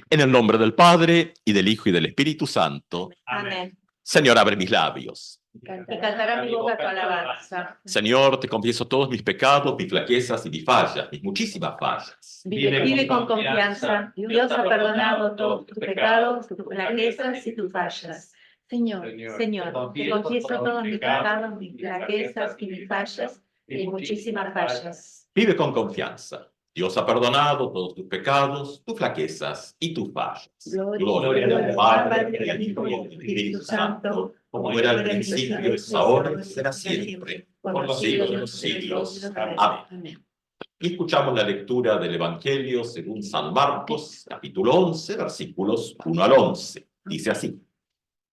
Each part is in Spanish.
En el nombre del Padre, y del Hijo, y del Espíritu Santo. Amén. Señor, abre mis labios. Y cantará mi boca tu alabanza. Señor, te confieso todos mis pecados, mis flaquezas y mis fallas, mis muchísimas fallas. Vive con confianza. Dios ha perdonado todos tus pecados, tus flaquezas y tus fallas. Señor, te confieso todos mis pecados, mis flaquezas y mis fallas, y muchísimas fallas. Vive con confianza. Dios ha perdonado todos tus pecados, tus flaquezas y tus fallas. Gloria al Padre, y al Hijo, y al Espíritu Santo, como era al principio, es ahora y será siempre, por los siglos de los siglos. Amén. Y escuchamos la lectura del Evangelio según San Marcos, capítulo 11, versículos 1 al 11. Dice así.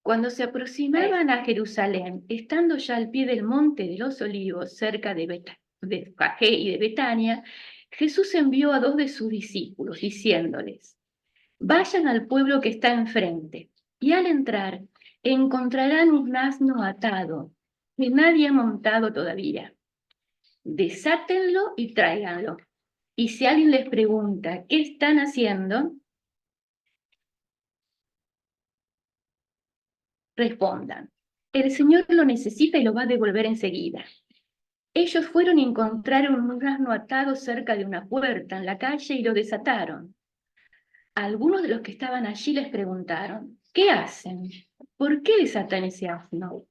Cuando se aproximaban a Jerusalén, estando ya al pie del monte de los Olivos, cerca de Jafé y de Betania, Jesús envió a 2 de sus discípulos, diciéndoles: vayan al pueblo que está enfrente, y al entrar encontrarán un asno atado, que nadie ha montado todavía. Desátenlo y tráiganlo. Y si alguien les pregunta qué están haciendo, respondan: el Señor lo necesita y lo va a devolver enseguida. Ellos fueron y encontraron un asno atado cerca de una puerta en la calle y lo desataron. Algunos de los que estaban allí les preguntaron: ¿qué hacen? ¿Por qué desatan ese asno?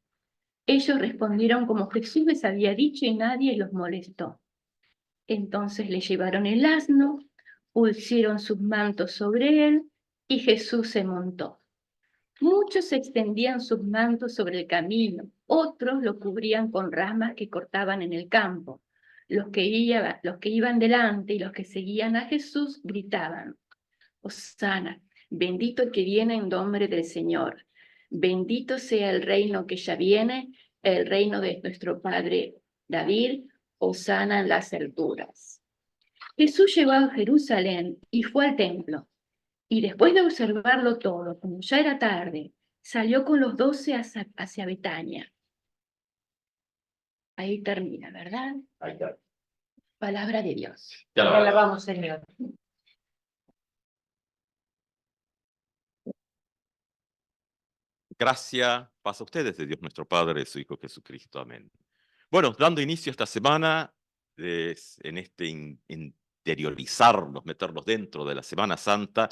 Ellos respondieron como Jesús les había dicho y nadie los molestó. Entonces le llevaron el asno, pusieron sus mantos sobre él y Jesús se montó. Muchos extendían sus mantos sobre el camino, otros lo cubrían con ramas que cortaban en el campo. Los que iban delante y los que seguían a Jesús gritaban: Hosana, bendito el que viene en nombre del Señor. Bendito sea el reino que ya viene, el reino de nuestro padre David. Hosana en las alturas. Jesús llegó a Jerusalén y fue al templo. Y después de observarlo todo, como ya era tarde, salió con los 12 hacia Betania. Ahí termina, ¿verdad? Ahí está. Palabra de Dios. Te alabamos, Señor. Gracia, paz a ustedes de Dios nuestro Padre, de su Hijo Jesucristo. Amén. Bueno, dando inicio esta semana, en este interiorizarnos, meternos dentro de la Semana Santa,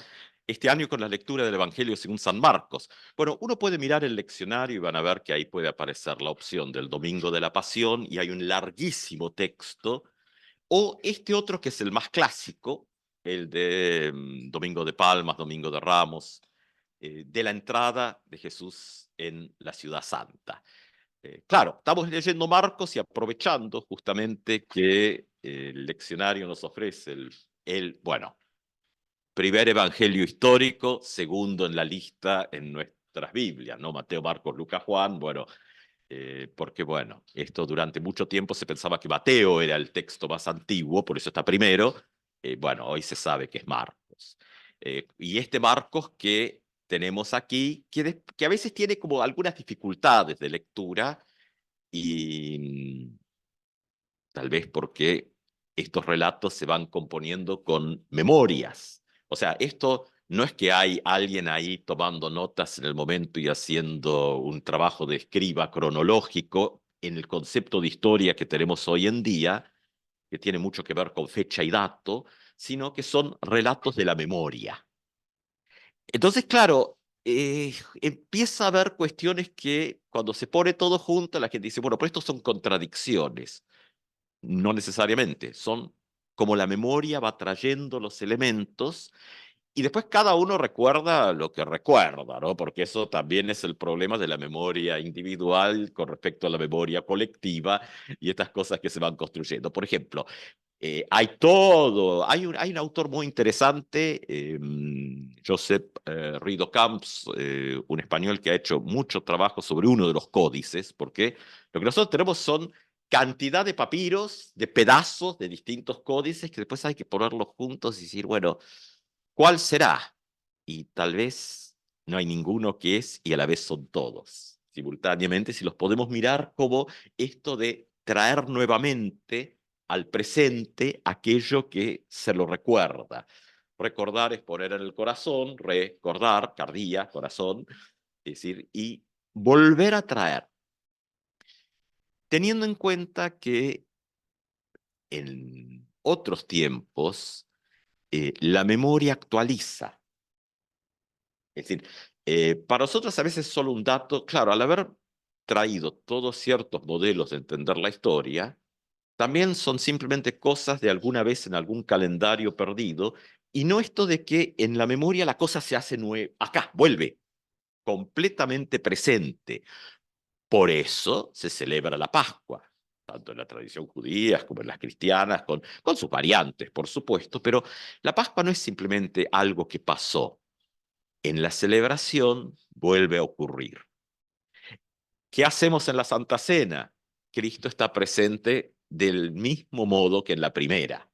este año con la lectura del Evangelio según San Marcos. Bueno, uno puede mirar el leccionario y van a ver que ahí puede aparecer la opción del Domingo de la Pasión y hay un larguísimo texto, o este otro que es el más clásico, el de Domingo de Palmas, Domingo de Ramos, de la entrada de Jesús en la Ciudad Santa. Claro, estamos leyendo Marcos y aprovechando justamente que el leccionario nos ofrece bueno, primer evangelio histórico, segundo en la lista en nuestras Biblias, ¿no? Mateo, Marcos, Lucas, Juan, bueno, porque bueno, esto durante mucho tiempo se pensaba que Mateo era el texto más antiguo, por eso está primero, bueno, hoy se sabe que es Marcos. Y este Marcos que tenemos aquí, que a veces tiene como algunas dificultades de lectura, y tal vez porque estos relatos se van componiendo con memorias. O sea, esto no es que hay alguien ahí tomando notas en el momento y haciendo un trabajo de escriba cronológico en el concepto de historia que tenemos hoy en día, que tiene mucho que ver con fecha y dato, sino que son relatos de la memoria. Entonces, claro, empieza a haber cuestiones que cuando se pone todo junto, la gente dice, bueno, pero estos son contradicciones. No necesariamente, son como la memoria va trayendo los elementos y después cada uno recuerda lo que recuerda, ¿no? Porque eso también es el problema de la memoria individual con respecto a la memoria colectiva y estas cosas que se van construyendo. Por ejemplo, hay un autor muy interesante, Josep Rido Camps, un español que ha hecho mucho trabajo sobre uno de los códices, porque lo que nosotros tenemos son cantidad de papiros, de pedazos de distintos códices que después hay que ponerlos juntos y decir, bueno, ¿cuál será? Y tal vez no hay ninguno que es y a la vez son todos. Simultáneamente, si los podemos mirar como esto de traer nuevamente al presente aquello que se lo recuerda. Recordar es poner en el corazón, recordar, cardía, corazón, es decir, y volver a traer, teniendo en cuenta que en otros tiempos la memoria actualiza. Es decir, para nosotros a veces solo un dato, claro, al haber traído todos ciertos modelos de entender la historia, también son simplemente cosas de alguna vez en algún calendario perdido, y no esto de que en la memoria la cosa se hace nueva, acá, vuelve, completamente presente. Por eso se celebra la Pascua, tanto en la tradición judía como en las cristianas, con sus variantes, por supuesto, pero la Pascua no es simplemente algo que pasó. En la celebración vuelve a ocurrir. ¿Qué hacemos en la Santa Cena? Cristo está presente del mismo modo que en la primera.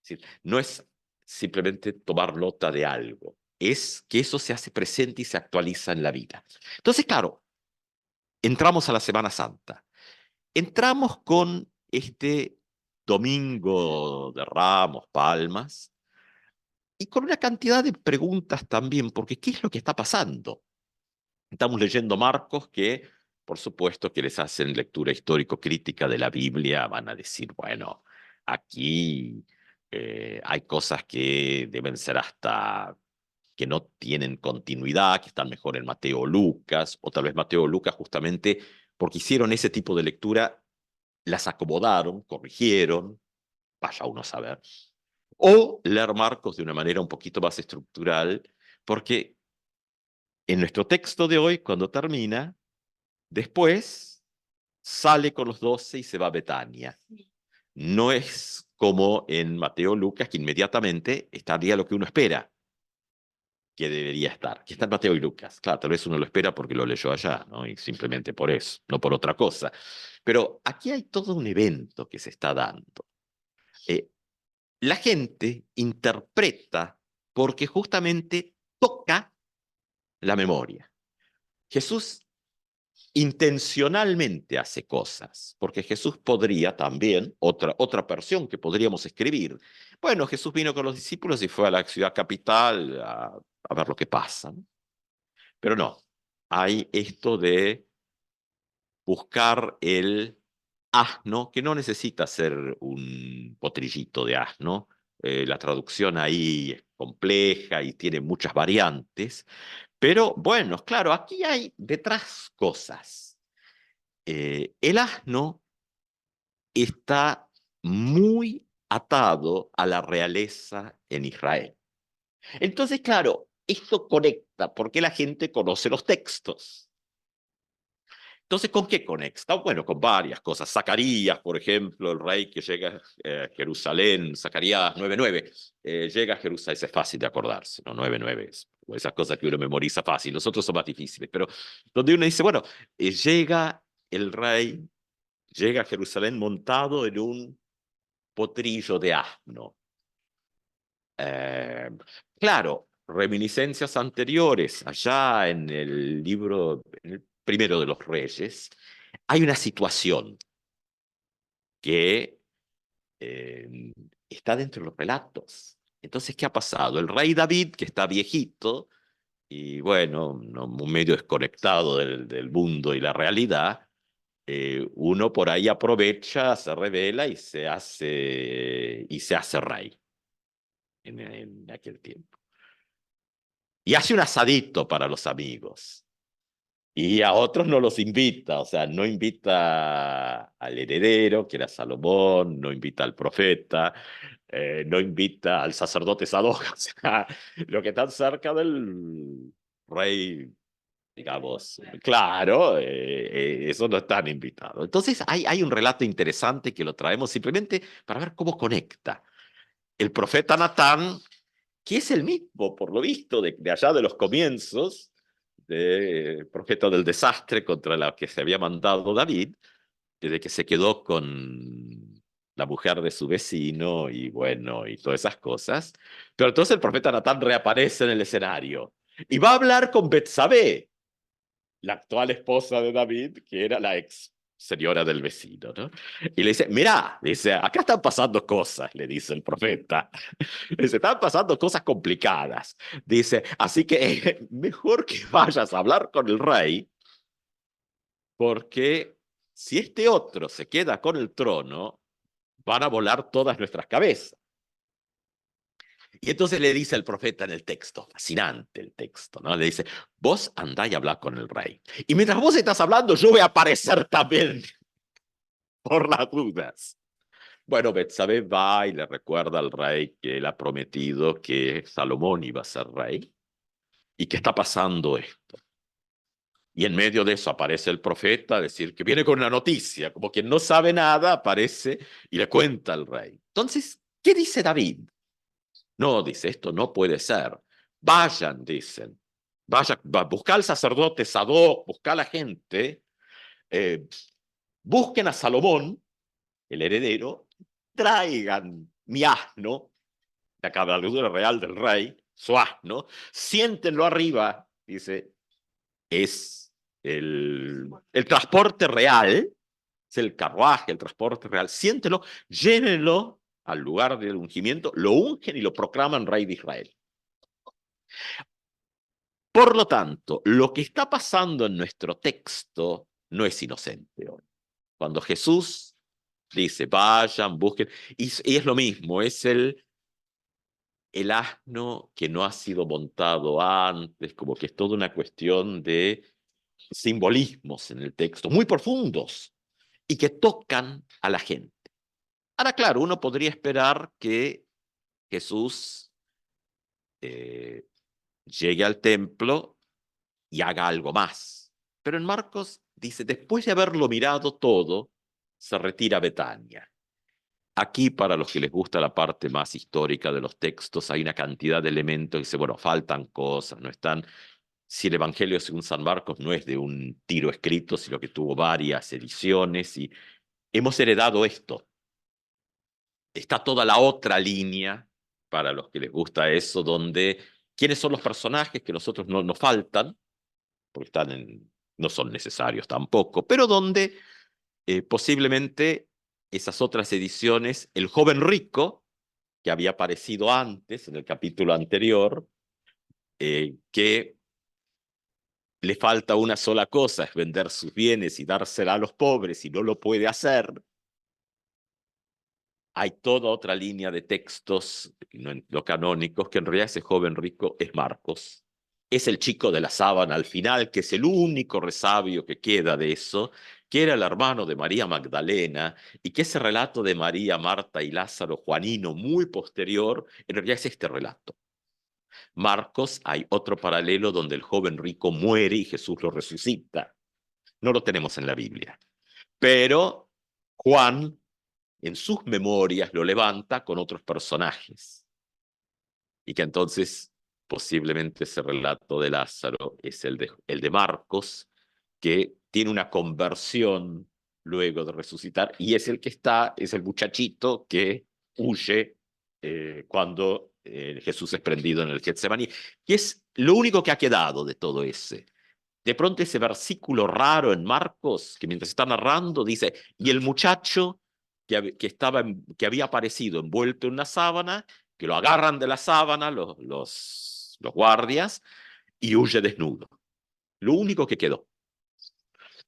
Es decir, no es simplemente tomar nota de algo, es que eso se hace presente y se actualiza en la vida. Entonces, claro, entramos a la Semana Santa. Entramos con este domingo de Ramos, Palmas, y con una cantidad de preguntas también, porque ¿qué es lo que está pasando? Estamos leyendo Marcos que, por supuesto, que les hacen lectura histórico-crítica de la Biblia, van a decir, bueno, aquí hay cosas que deben ser hasta que no tienen continuidad, que están mejor en Mateo o Lucas, o tal vez Mateo o Lucas justamente porque hicieron ese tipo de lectura, las acomodaron, corrigieron, vaya uno a saber. O leer Marcos de una manera un poquito más estructural, porque en nuestro texto de hoy, cuando termina, después sale con los 12 y se va a Betania. No es como en Mateo o Lucas, que inmediatamente estaría lo que uno espera que debería estar, que está en Mateo y Lucas. Claro, tal vez uno lo espera porque lo leyó allá, ¿no? Y simplemente por eso, no por otra cosa. Pero aquí hay todo un evento que se está dando. La gente interpreta porque justamente toca la memoria. Jesús intencionalmente hace cosas, porque Jesús podría también, otra versión que podríamos escribir, bueno, Jesús vino con los discípulos y fue a la ciudad capital a ver lo que pasa, ¿no? Pero no, hay esto de buscar el asno, que no necesita ser un potrillito de asno. La traducción ahí es compleja y tiene muchas variantes, pero bueno, claro, aquí hay detrás cosas. El asno está muy atado a la realeza en Israel. Entonces, claro, esto conecta porque la gente conoce los textos. Entonces, ¿con qué conecta? Bueno, con varias cosas. Zacarías, por ejemplo, el rey que llega a Jerusalén, Zacarías 9:9, llega a Jerusalén, es fácil de acordarse, ¿no? 9:9 es esas cosas que uno memoriza fácil, los otros son más difíciles, pero donde uno dice, bueno, llega el rey, llega a Jerusalén montado en un potrillo de asno. Eh, claro, reminiscencias anteriores, allá en el libro, en el primero de los Reyes, hay una situación que está dentro de los relatos. Entonces, ¿qué ha pasado? El rey David, que está viejito y bueno, no, medio desconectado del mundo y la realidad, uno por ahí aprovecha, se revela y se hace rey en aquel tiempo. Y hace un asadito para los amigos. Y a otros no los invita, o sea, no invita al heredero, que era Salomón, no invita al profeta, no invita al sacerdote Sadoc, o sea, lo que está cerca del rey, digamos, claro, eso no están invitados. Entonces hay un relato interesante que lo traemos simplemente para ver cómo conecta. El profeta Natán, que es el mismo, por lo visto, de allá de los comienzos, del profeta del desastre contra la que se había mandado David, desde que se quedó con la mujer de su vecino y bueno, y todas esas cosas. Pero entonces el profeta Natán reaparece en el escenario y va a hablar con Betsabé, la actual esposa de David, que era la ex señora del vecino, ¿no? Y le dice, mirá, dice, acá están pasando cosas, le dice el profeta. Dice, están pasando cosas complicadas. Dice, así que mejor que vayas a hablar con el rey, porque si este otro se queda con el trono, van a volar todas nuestras cabezas. Y entonces le dice el profeta en el texto, fascinante el texto, ¿no? Le dice, vos andá y hablá con el rey. Y mientras vos estás hablando, yo voy a aparecer también por las dudas. Bueno, Betsabé va y le recuerda al rey que él ha prometido que Salomón iba a ser rey y que está pasando esto. Y en medio de eso aparece el profeta a decir que viene con una noticia, como quien no sabe nada, aparece y le cuenta al rey. Entonces, ¿qué dice David? No, dice, esto no puede ser. Vayan, dicen. Vaya, busca al sacerdote Sadoc, busca a la gente, busquen a Salomón, el heredero, traigan mi asno, la cabalgadura real del rey, su asno, siéntenlo arriba, dice, es el transporte real, es el carruaje, el transporte real, siéntenlo, llévenlo al lugar del ungimiento, lo ungen y lo proclaman rey de Israel. Por lo tanto, lo que está pasando en nuestro texto no es inocente hoy. Cuando Jesús dice, vayan, busquen, y es lo mismo, es el asno que no ha sido montado antes, como que es toda una cuestión de simbolismos en el texto, muy profundos, y que tocan a la gente. Ahora, claro, uno podría esperar que Jesús llegue al templo y haga algo más. Pero en Marcos dice, después de haberlo mirado todo, se retira a Betania. Aquí, para los que les gusta la parte más histórica de los textos, hay una cantidad de elementos que dice, bueno, faltan cosas, no están. Si el Evangelio según San Marcos no es de un tiro escrito, sino que tuvo varias ediciones y hemos heredado esto. Está toda la otra línea, para los que les gusta eso, donde quiénes son los personajes que nosotros no nos faltan, porque no son necesarios tampoco, pero donde posiblemente esas otras ediciones, el joven rico, que había aparecido antes, en el capítulo anterior, que le falta una sola cosa, es vender sus bienes y dársela a los pobres, y no lo puede hacer. Hay toda otra línea de textos no canónicos, que en realidad ese joven rico es Marcos. Es el chico de la sábana al final, que es el único resabio que queda de eso, que era el hermano de María Magdalena, y que ese relato de María, Marta y Lázaro, Juanino, muy posterior, en realidad es este relato. Marcos, hay otro paralelo donde el joven rico muere y Jesús lo resucita. No lo tenemos en la Biblia. Pero Juan, en sus memorias, lo levanta con otros personajes. Y que entonces posiblemente ese relato de Lázaro es el de Marcos, que tiene una conversión luego de resucitar, y es es el muchachito que huye cuando Jesús es prendido en el Getsemaní, que es lo único que ha quedado de todo ese. De pronto ese versículo raro en Marcos, que mientras está narrando, dice, y el muchacho que había aparecido envuelto en una sábana, que lo agarran de la sábana los guardias, y huye desnudo. Lo único que quedó.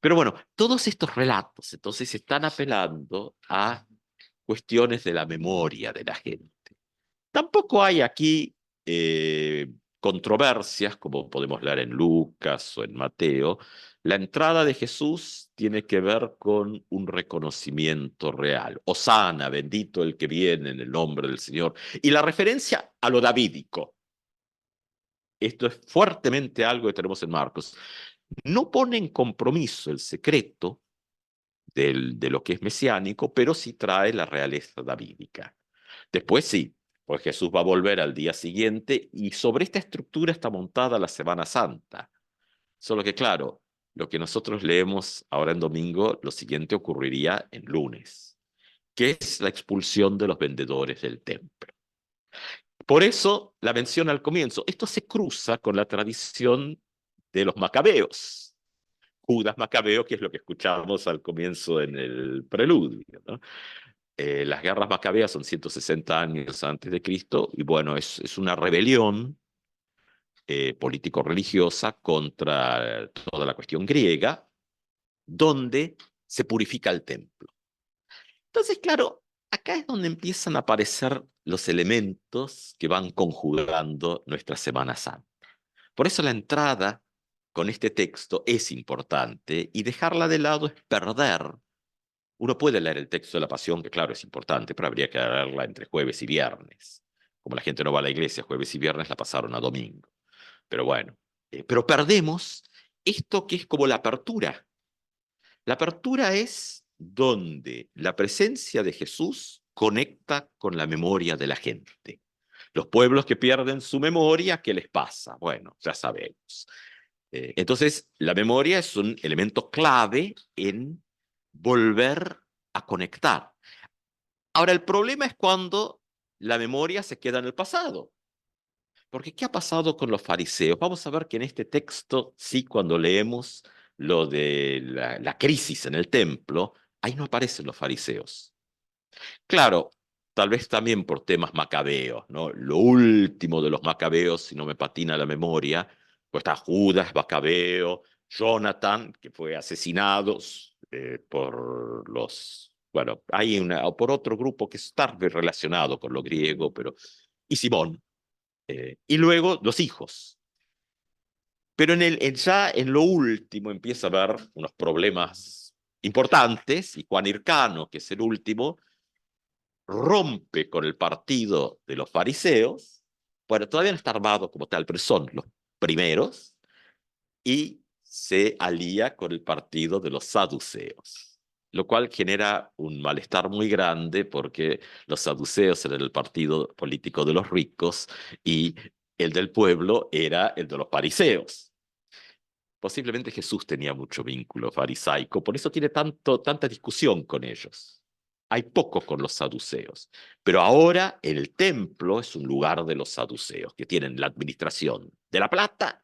Pero bueno, todos estos relatos entonces están apelando a cuestiones de la memoria de la gente. Tampoco hay aquí controversias, como podemos leer en Lucas o en Mateo. La entrada de Jesús tiene que ver con un reconocimiento real. Hosana, bendito el que viene en el nombre del Señor. Y la referencia a lo davídico. Esto es fuertemente algo que tenemos en Marcos. No pone en compromiso el secreto de lo que es mesiánico, pero sí trae la realeza davídica. Después sí, pues Jesús va a volver al día siguiente y sobre esta estructura está montada la Semana Santa. Solo que claro, lo que nosotros leemos ahora en domingo, lo siguiente ocurriría en lunes, que es la expulsión de los vendedores del templo. Por eso la mención al comienzo, esto se cruza con la tradición de los macabeos, Judas Macabeo, que es lo que escuchábamos al comienzo en el preludio, ¿no? Las guerras macabeas son 160 años antes de Cristo, y bueno, es una rebelión político-religiosa contra toda la cuestión griega, donde se purifica el templo. Entonces, claro, acá es donde empiezan a aparecer los elementos que van conjugando nuestra Semana Santa. Por eso la entrada con este texto es importante, y dejarla de lado es perder. Uno puede leer el texto de la Pasión, que claro es importante, pero habría que leerla entre jueves y viernes. Como la gente no va a la iglesia jueves y viernes, la pasaron a domingo. Pero bueno, pero perdemos esto que es como la apertura. La apertura es donde la presencia de Jesús conecta con la memoria de la gente. Los pueblos que pierden su memoria, ¿qué les pasa? Bueno, ya sabemos. Entonces, la memoria es un elemento clave en volver a conectar. Ahora, el problema es cuando la memoria se queda en el pasado. Porque ¿qué ha pasado con los fariseos? Vamos a ver que en este texto, sí, cuando leemos lo de la crisis en el templo, ahí no aparecen los fariseos. Claro, tal vez también por temas macabeos, ¿no? Lo último de los macabeos, si no me patina la memoria, pues está Judas Macabeo, Jonathan, que fue asesinado por los, bueno, hay o por otro grupo que está relacionado con lo griego, pero, y Simón, y luego los hijos. Pero ya en lo último empieza a haber unos problemas importantes, y Juan Hircano, que es el último, rompe con el partido de los fariseos. Bueno, todavía no está armado como tal, pero son los primeros, y se alía con el partido de los saduceos, lo cual genera un malestar muy grande, porque los saduceos eran el partido político de los ricos y el del pueblo era el de los fariseos. Posiblemente Jesús tenía mucho vínculo farisaico, por eso tiene tanta discusión con ellos. Hay poco con los saduceos, pero ahora el templo es un lugar de los saduceos, que tienen la administración de la plata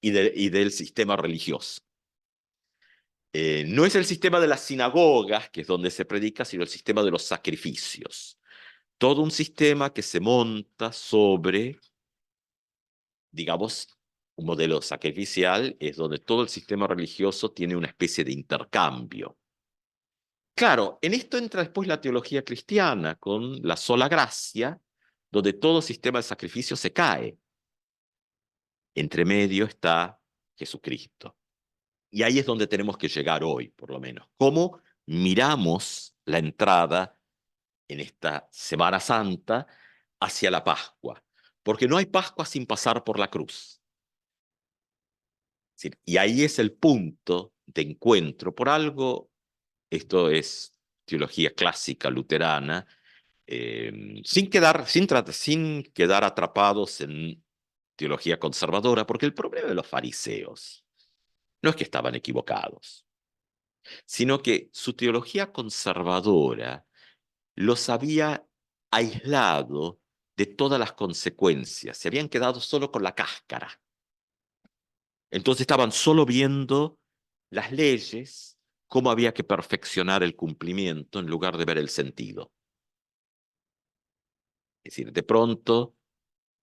y del sistema religioso. No es el sistema de las sinagogas, que es donde se predica, sino el sistema de los sacrificios. Todo un sistema que se monta sobre, digamos, un modelo sacrificial, es donde todo el sistema religioso tiene una especie de intercambio. Claro, en esto entra después la teología cristiana con la sola gracia, donde todo sistema de sacrificio se cae. Entre medio está Jesucristo. Y ahí es donde tenemos que llegar hoy, por lo menos. ¿Cómo miramos la entrada en esta Semana Santa hacia la Pascua? Porque no hay Pascua sin pasar por la cruz. Y ahí es el punto de encuentro. Por algo, esto es teología clásica luterana, sin quedar atrapados en teología conservadora, porque el problema de los fariseos no es que estaban equivocados, sino que su teología conservadora los había aislado de todas las consecuencias, se habían quedado solo con la cáscara. Entonces estaban solo viendo las leyes, cómo había que perfeccionar el cumplimiento, en lugar de ver el sentido. Es decir, de pronto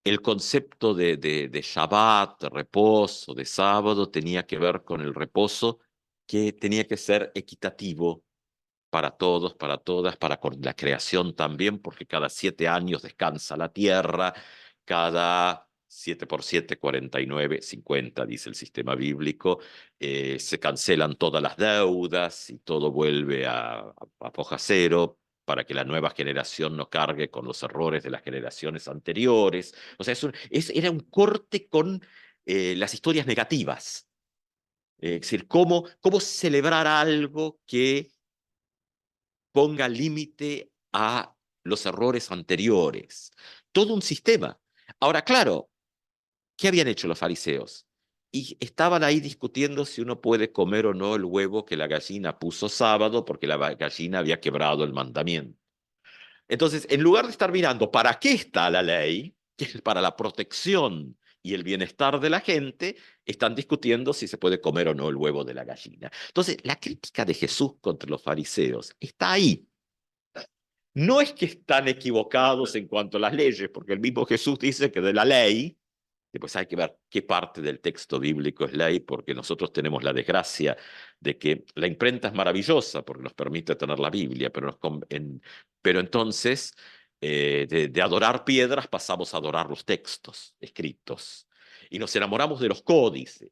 el concepto de Shabbat, de reposo, de sábado, tenía que ver con el reposo, que tenía que ser equitativo para todos, para todas, para con la creación también, porque cada 7 años descansa la tierra, cada 7 por 7, 49, 50, dice el sistema bíblico, se cancelan todas las deudas y todo vuelve a foja cero, para que la nueva generación no cargue con los errores de las generaciones anteriores. O sea, era un corte con las historias negativas. Es decir, cómo celebrar algo que ponga límite a los errores anteriores. Todo un sistema. Ahora, claro, ¿qué habían hecho los fariseos? Y estaban ahí discutiendo si uno puede comer o no el huevo que la gallina puso sábado, porque la gallina había quebrado el mandamiento. Entonces, en lugar de estar mirando para qué está la ley, que es para la protección y el bienestar de la gente, están discutiendo si se puede comer o no el huevo de la gallina. Entonces, la crítica de Jesús contra los fariseos está ahí. No es que están equivocados en cuanto a las leyes, porque el mismo Jesús dice que de la ley, después hay que ver qué parte del texto bíblico es ley, porque nosotros tenemos la desgracia de que la imprenta es maravillosa, porque nos permite tener la Biblia, pero entonces de adorar piedras pasamos a adorar los textos escritos, y nos enamoramos de los códices.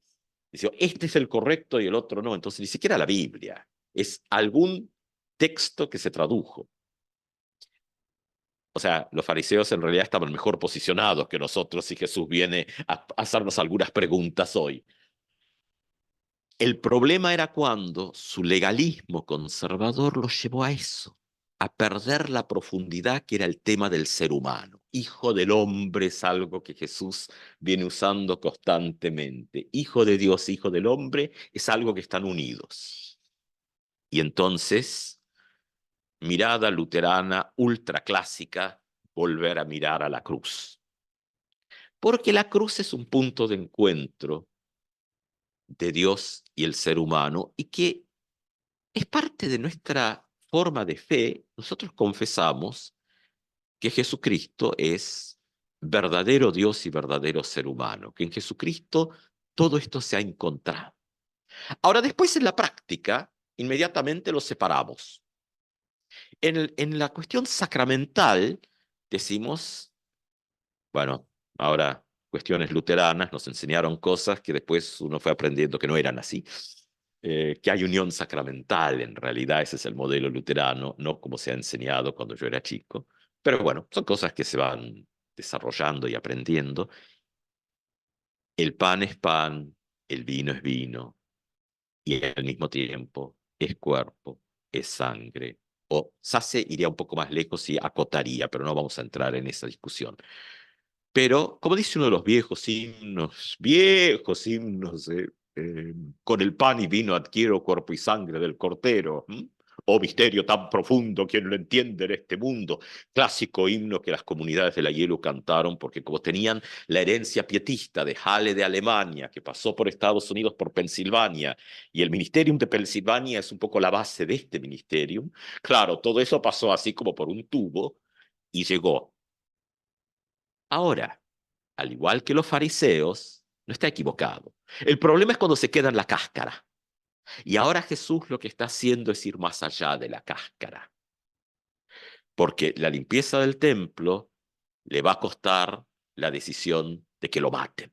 Dice, este es el correcto y el otro no, entonces ni siquiera la Biblia, es algún texto que se tradujo. O sea, los fariseos en realidad estaban mejor posicionados que nosotros y Jesús viene a hacernos algunas preguntas hoy. El problema era cuando su legalismo conservador los llevó a eso, a perder la profundidad que era el tema del ser humano. Hijo del hombre es algo que Jesús viene usando constantemente. Hijo de Dios, hijo del hombre es algo que están unidos. Y entonces, mirada luterana ultraclásica, volver a mirar a la cruz. Porque la cruz es un punto de encuentro de Dios y el ser humano y que es parte de nuestra forma de fe. Nosotros confesamos que Jesucristo es verdadero Dios y verdadero ser humano, que en Jesucristo todo esto se ha encontrado. Ahora, después en la práctica, inmediatamente lo separamos. En la cuestión sacramental, decimos, bueno, ahora cuestiones luteranas nos enseñaron cosas que después uno fue aprendiendo que no eran así. Que hay unión sacramental, en realidad ese es el modelo luterano, no como se ha enseñado cuando yo era chico. Pero bueno, son cosas que se van desarrollando y aprendiendo. El pan es pan, el vino es vino, y al mismo tiempo es cuerpo, es sangre. O Sase iría un poco más lejos y acotaría, pero no vamos a entrar en esa discusión. Pero, como dice uno de los viejos himnos, con el pan y vino adquiero cuerpo y sangre del Cordero. Oh misterio tan profundo, ¿quién lo entiende en este mundo? Clásico himno que las comunidades de la Hielo cantaron, porque como tenían la herencia pietista de Halle de Alemania, que pasó por Estados Unidos, por Pensilvania, y el Ministerium de Pensilvania es un poco la base de este Ministerium, claro, todo eso pasó así como por un tubo y llegó. Ahora, al igual que los fariseos, no está equivocado. El problema es cuando se queda en la cáscara. Y ahora Jesús lo que está haciendo es ir más allá de la cáscara. Porque la limpieza del templo le va a costar la decisión de que lo maten.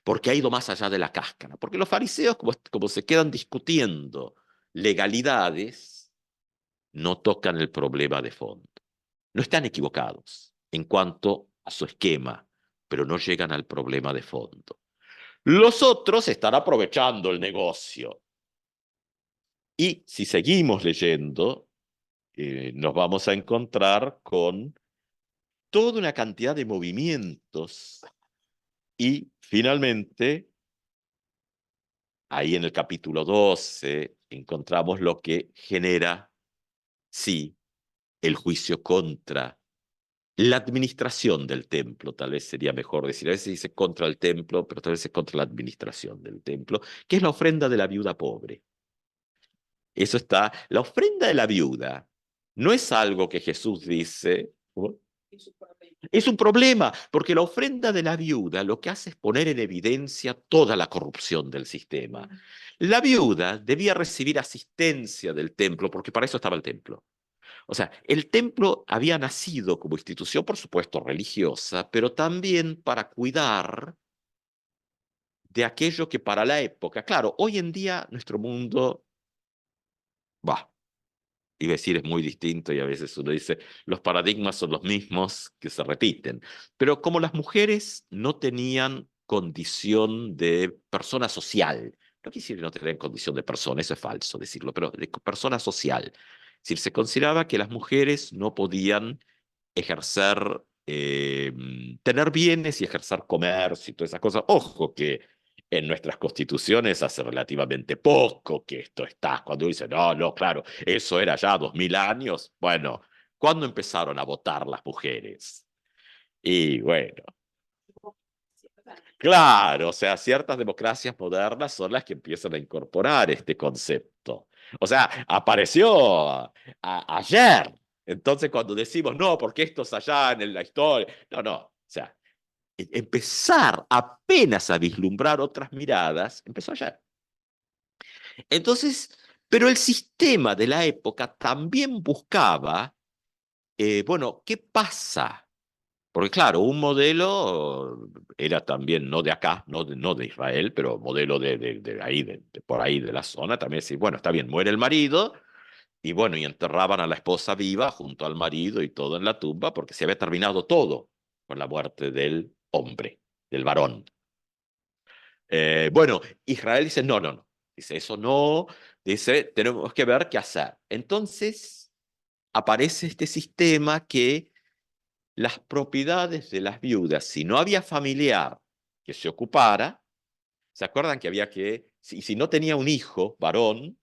Porque ha ido más allá de la cáscara. Porque los fariseos, como se quedan discutiendo legalidades, no tocan el problema de fondo. No están equivocados en cuanto a su esquema, pero no llegan al problema de fondo. Los otros están aprovechando el negocio. Y si seguimos leyendo, nos vamos a encontrar con toda una cantidad de movimientos. Y finalmente, ahí en el capítulo 12, encontramos lo que genera, sí, el juicio contra la administración del templo, tal vez sería mejor decir. A veces dice contra el templo, pero tal vez es contra la administración del templo, que es la ofrenda de la viuda pobre. Eso está, la ofrenda de la viuda no es algo que Jesús dice, ¿cómo? Es un problema, porque la ofrenda de la viuda lo que hace es poner en evidencia toda la corrupción del sistema. La viuda debía recibir asistencia del templo, porque para eso estaba el templo. O sea, el templo había nacido como institución, por supuesto, religiosa, pero también para cuidar de aquello que para la época, claro, hoy en día nuestro mundo, iba a decir es muy distinto y a veces uno dice, los paradigmas son los mismos que se repiten. Pero como las mujeres no tenían condición de persona social, no quisiera no tener condición de persona, eso es falso decirlo, pero de persona social. Es decir, se consideraba que las mujeres no podían ejercer, tener bienes y ejercer comercio y todas esas cosas. Ojo que en nuestras constituciones hace relativamente poco que esto está. Cuando dice, no, no, claro, eso era ya 2000 años. Bueno, ¿cuándo empezaron a votar las mujeres? Y bueno, Claro, o sea, ciertas democracias modernas son las que empiezan a incorporar este concepto. O sea, apareció ayer. Entonces, cuando decimos, no, porque esto es allá en la historia, no, no. O sea, empezar apenas a vislumbrar otras miradas, empezó ayer. Entonces, pero el sistema de la época también buscaba, bueno, ¿qué pasa? Porque claro, un modelo era también, no de acá, no de Israel, pero modelo de ahí, por ahí de la zona, también decir, bueno, está bien, muere el marido, y bueno, y enterraban a la esposa viva junto al marido y todo en la tumba, porque se había terminado todo con la muerte del hombre, del varón. Bueno, Israel dice, no, no, no. Dice, eso no. Dice, tenemos que ver qué hacer. Entonces aparece este sistema que las propiedades de las viudas, si no había familiar que se ocupara, ¿se acuerdan que había que, si no tenía un hijo varón,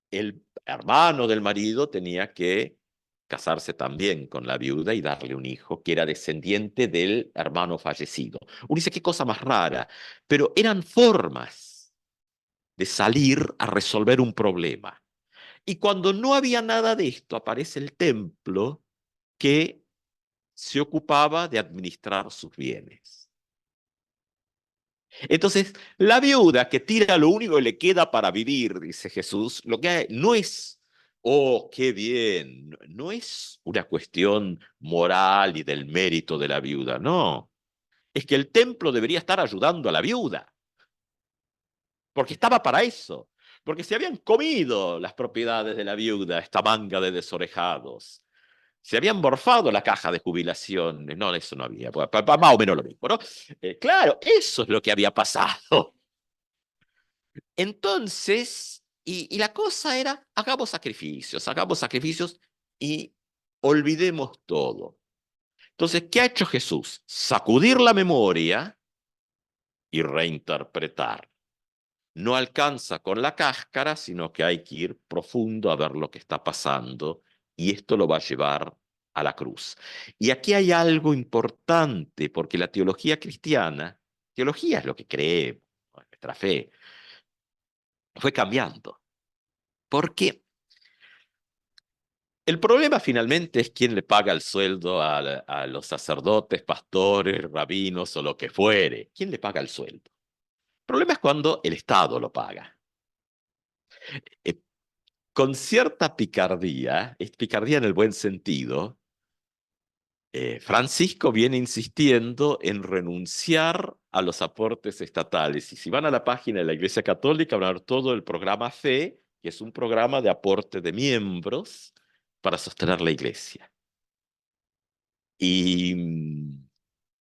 el hermano del marido tenía que casarse también con la viuda y darle un hijo que era descendiente del hermano fallecido? Uno dice, qué cosa más rara, pero eran formas de salir a resolver un problema. Y cuando no había nada de esto, aparece el templo que se ocupaba de administrar sus bienes. Entonces, la viuda que tira lo único que le queda para vivir, dice Jesús, lo que hay, no es, oh, qué bien, no es una cuestión moral y del mérito de la viuda, no. Es que el templo debería estar ayudando a la viuda, porque estaba para eso, porque se habían comido las propiedades de la viuda, esta manga de desorejados. Se habían morfado la caja de jubilación. No, eso no había. Más o menos lo mismo, ¿no? Claro, eso es lo que había pasado. Entonces, y la cosa era, hagamos sacrificios y olvidemos todo. Entonces, ¿qué ha hecho Jesús? Sacudir la memoria y reinterpretar. No alcanza con la cáscara, sino que hay que ir profundo a ver lo que está pasando, y esto lo va a llevar a la cruz. Y aquí hay algo importante, porque la teología cristiana, teología es lo que creemos, nuestra fe, fue cambiando. Porque el problema finalmente es quién le paga el sueldo a los sacerdotes, pastores, rabinos o lo que fuere. ¿Quién le paga el sueldo? El problema es cuando el Estado lo paga. Eh, con cierta picardía, es picardía en el buen sentido, Francisco viene insistiendo en renunciar a los aportes estatales. Y si van a la página de la Iglesia Católica, van a ver todo el programa FE, que es un programa de aporte de miembros para sostener la Iglesia. Y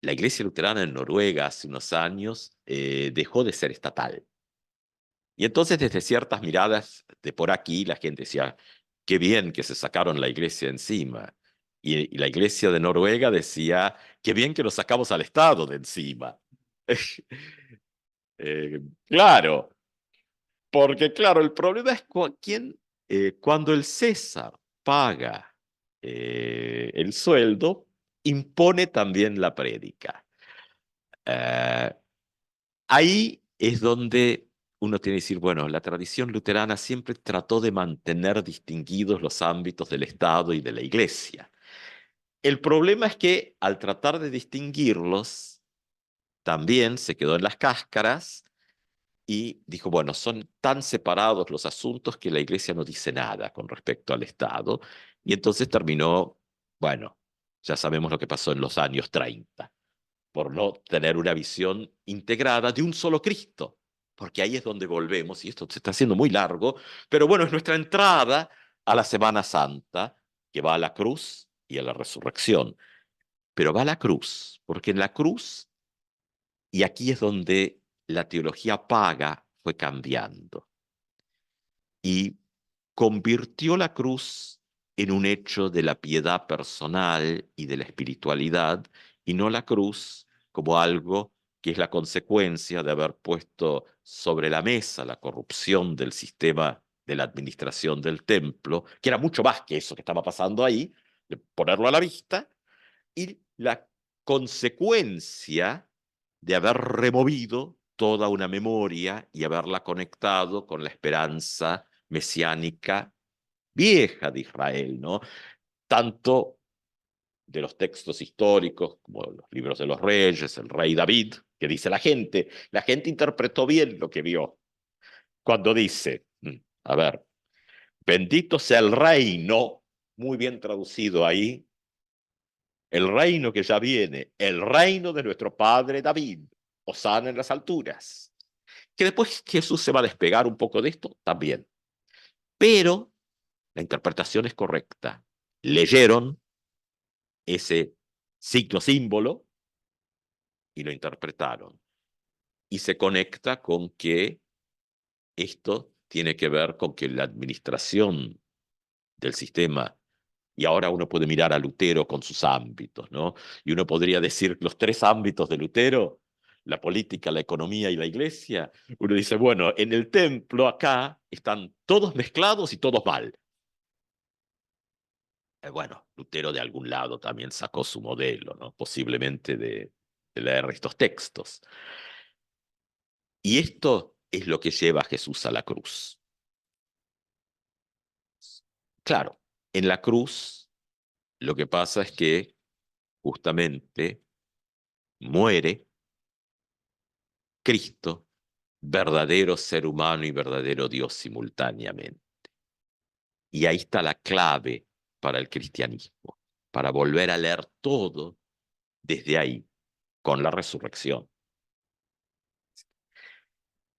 la Iglesia Luterana en Noruega hace unos años dejó de ser estatal. Y entonces desde ciertas miradas de por aquí la gente decía, qué bien que se sacaron la iglesia encima. Y la iglesia de Noruega decía, qué bien que nos sacamos al Estado de encima. Claro, porque claro, el problema es cuando el César paga el sueldo, impone también la prédica. Eh, Ahí es donde uno tiene que decir, bueno, la tradición luterana siempre trató de mantener distinguidos los ámbitos del Estado y de la Iglesia. El problema es que al tratar de distinguirlos, también se quedó en las cáscaras y dijo, bueno, son tan separados los asuntos que la Iglesia no dice nada con respecto al Estado. Y entonces terminó, bueno, ya sabemos lo que pasó en los años 30 por no tener una visión integrada de un solo Cristo, porque ahí es donde volvemos, y esto se está haciendo muy largo, pero bueno, es nuestra entrada a la Semana Santa, que va a la cruz y a la resurrección, pero va a la cruz, porque en la cruz, y aquí es donde la teología paga fue cambiando, y convirtió la cruz en un hecho de la piedad personal y de la espiritualidad, y no la cruz como algo que es la consecuencia de haber puesto sobre la mesa la corrupción del sistema de la administración del templo, que era mucho más que eso que estaba pasando ahí, de ponerlo a la vista, y la consecuencia de haber removido toda una memoria y haberla conectado con la esperanza mesiánica vieja de Israel, ¿no? Tanto de los textos históricos, como los libros de los reyes, el rey David, que dice la gente interpretó bien lo que vio, cuando dice, a ver, bendito sea el reino, muy bien traducido ahí, el reino que ya viene, el reino de nuestro padre David, hosana en las alturas. Que después Jesús se va a despegar un poco de esto, también. Pero la interpretación es correcta. Leyeron ese signo símbolo y lo interpretaron. Y se conecta con que esto tiene que ver con que la administración del sistema, y ahora uno puede mirar a Lutero con sus ámbitos, ¿no? Y uno podría decir los tres ámbitos de Lutero, la política, la economía y la iglesia. Uno dice, bueno, en el templo acá están todos mezclados y todos mal. Bueno, Lutero de algún lado también sacó su modelo, ¿no? Posiblemente de leer estos textos. Y esto es lo que lleva a Jesús a la cruz. Claro, en la cruz lo que pasa es que justamente muere Cristo, verdadero ser humano y verdadero Dios simultáneamente. Y ahí está la clave para el cristianismo, para volver a leer todo desde ahí, con la resurrección.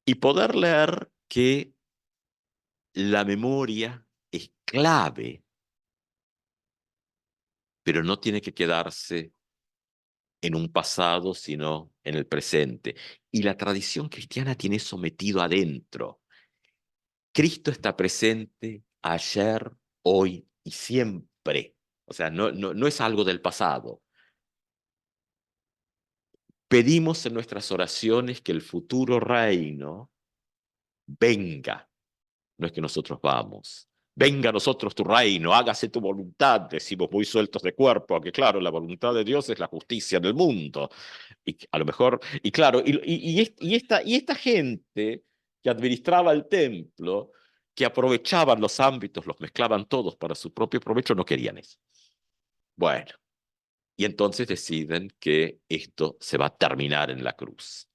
Y poder leer que la memoria es clave, pero no tiene que quedarse en un pasado, sino en el presente. Y la tradición cristiana tiene eso metido adentro. Cristo está presente ayer, hoy y siempre. O sea, no es algo del pasado. Pedimos en nuestras oraciones que el futuro reino venga. No es que nosotros vamos. Venga a nosotros tu reino, hágase tu voluntad, decimos muy sueltos de cuerpo, aunque claro, la voluntad de Dios es la justicia del mundo. Y a lo mejor, y claro, y esta gente que administraba el templo, que aprovechaban los ámbitos, los mezclaban todos para su propio provecho, no querían eso. Bueno, y entonces deciden que esto se va a terminar en la cruz.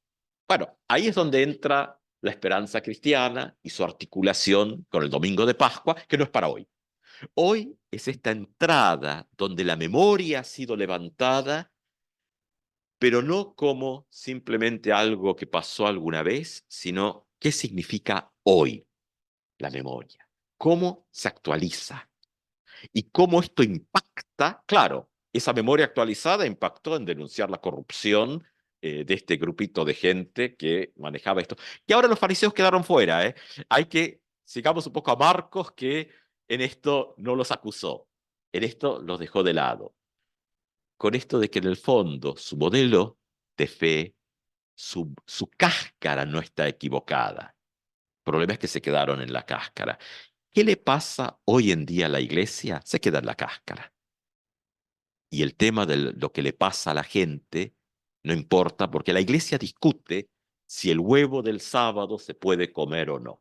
Bueno, ahí es donde entra la esperanza cristiana y su articulación con el domingo de Pascua, que no es para hoy. Hoy es esta entrada donde la memoria ha sido levantada, pero no como simplemente algo que pasó alguna vez, sino qué significa hoy la memoria, cómo se actualiza y cómo esto impacta. Claro, esa memoria actualizada impactó en denunciar la corrupción de este grupito de gente que manejaba esto. Y ahora los fariseos quedaron fuera. Hay que, sigamos un poco a Marcos, que en esto no los acusó, en esto los dejó de lado. Con esto de que en el fondo su modelo de fe, su cáscara no está equivocada. El problema es que se quedaron en la cáscara. ¿Qué le pasa hoy en día a la iglesia? Se queda en la cáscara. Y el tema de lo que le pasa a la gente no importa, porque la iglesia discute si el huevo del sábado se puede comer o no.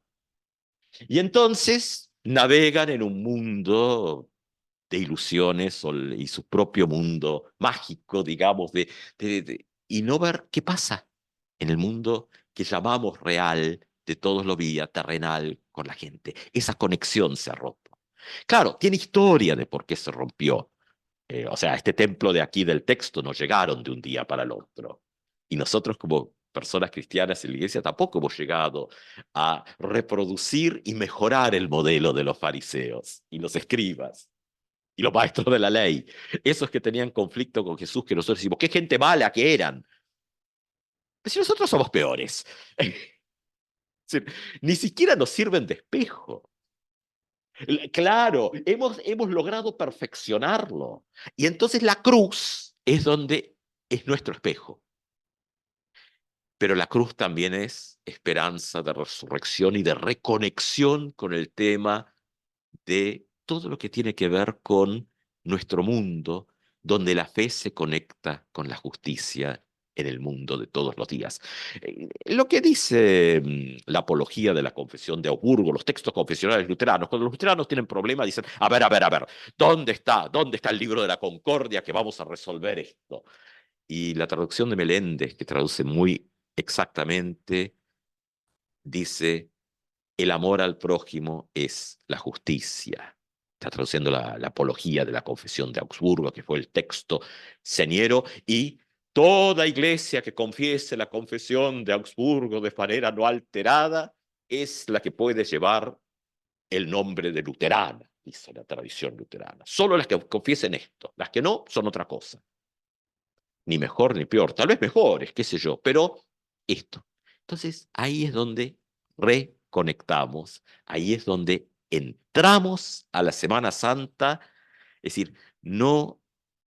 Y entonces navegan en un mundo de ilusiones y su propio mundo mágico, digamos, y no ver qué pasa en el mundo que llamamos real, de todos los días, terrenal, con la gente. Esa conexión se ha roto. Claro, tiene historia de por qué se rompió. O sea, este templo de aquí del texto no llegaron de un día para el otro. Y nosotros como personas cristianas en la iglesia tampoco hemos llegado a reproducir y mejorar el modelo de los fariseos y los escribas y los maestros de la ley. Esos que tenían conflicto con Jesús, que nosotros decimos, qué gente mala que eran. Pero si nosotros somos peores. Ni siquiera nos sirven de espejo. Claro, hemos logrado perfeccionarlo. Y entonces la cruz es donde es nuestro espejo. Pero la cruz también es esperanza de resurrección y de reconexión con el tema de todo lo que tiene que ver con nuestro mundo, donde la fe se conecta con la justicia en el mundo de todos los días. Lo que dice la apología de la confesión de Augsburgo, los textos confesionales luteranos, cuando los luteranos tienen problemas dicen, a ver, ¿dónde está el libro de la concordia que vamos a resolver esto? Y la traducción de Meléndez, que traduce muy exactamente, dice, el amor al prójimo es la justicia. Está traduciendo la apología de la confesión de Augsburgo, que fue el texto señero, y toda iglesia que confiese la confesión de Augsburgo de manera no alterada es la que puede llevar el nombre de luterana, dice la tradición luterana. Solo las que confiesen esto, las que no son otra cosa. Ni mejor ni peor, tal vez mejores, qué sé yo, pero esto. Entonces ahí es donde reconectamos, ahí es donde entramos a la Semana Santa, es decir, no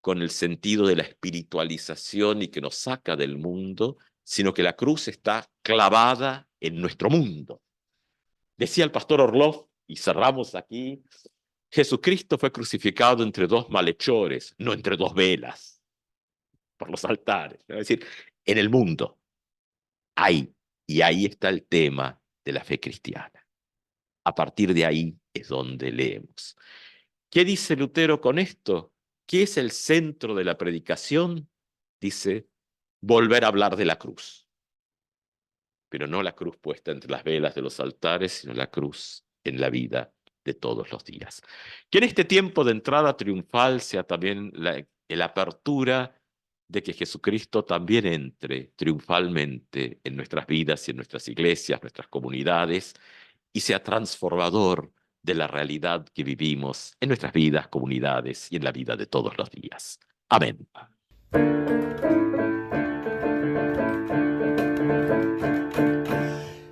con el sentido de la espiritualización y que nos saca del mundo, sino que la cruz está clavada en nuestro mundo. Decía el pastor Orloff, y cerramos aquí, Jesucristo fue crucificado entre dos malhechores, no entre dos velas por los altares, ¿no? Es decir, en el mundo, ahí, y ahí está el tema de la fe cristiana. A partir de ahí es donde leemos. ¿Qué dice Lutero con esto? ¿Qué es el centro de la predicación? Dice, volver a hablar de la cruz. Pero no la cruz puesta entre las velas de los altares, sino la cruz en la vida de todos los días. Que en este tiempo de entrada triunfal sea también la apertura de que Jesucristo también entre triunfalmente en nuestras vidas y en nuestras iglesias, nuestras comunidades, y sea transformador de la realidad que vivimos en nuestras vidas, comunidades y en la vida de todos los días. Amén.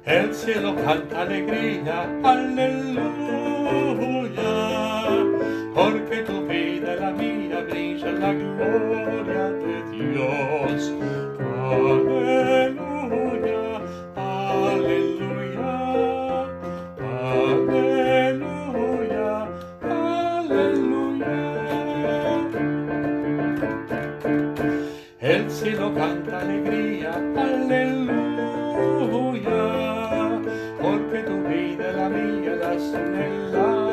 El cielo canta alegría, aleluya, porque tu vida y la mía brilla en la gloria de Dios. Aleluya, aleluya, aleluya, aleluya. El cielo canta alegría, aleluya, porque tu vida y la mía las une en la